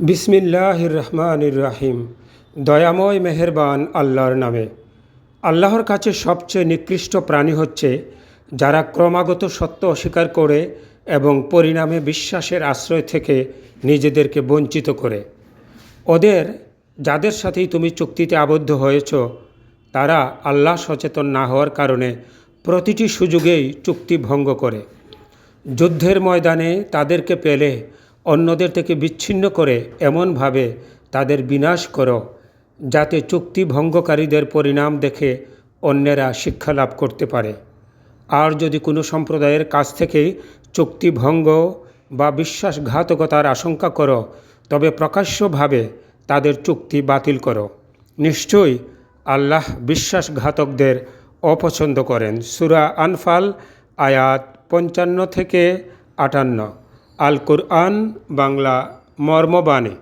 বিসমিল্লাহির রহমানির রহিম। দয়াময় মেহেরবান আল্লাহর নামে। আল্লাহর কাছে সবচেয়ে নিকৃষ্ট প্রাণী হচ্ছে যারা ক্রমাগত সত্য অস্বীকার করে এবং পরিণামে বিশ্বাসের আশ্রয় থেকে নিজেদেরকে বঞ্চিত করে। যাদের সাথেই তুমি চুক্তিতে আবদ্ধ হয়েছ তারা আল্লাহ সচেতন না হওয়ার কারণে প্রতিটি সুযোগেই চুক্তি ভঙ্গ করে। যুদ্ধের ময়দানে তাদেরকে পেলে অন্যদের থেকে বিচ্ছিন্ন করে এমনভাবে তাদের বিনাশ করো যাতে চুক্তি ভঙ্গকারীদের পরিণাম দেখে অন্যেরা শিক্ষা লাভ করতে পারে। আর যদি কোনো সম্প্রদায়ের কাছ থেকেই চুক্তি ভঙ্গ বা বিশ্বাসঘাতকতার আশঙ্কা করো তবে প্রকাশ্যভাবে তাদের চুক্তি বাতিল করো। নিশ্চয়ই আল্লাহ বিশ্বাসঘাতকদের অপছন্দ করেন। সূরা আনফাল আয়াত 55 থেকে 58। আল কুরআন বাংলা মর্মবাণী।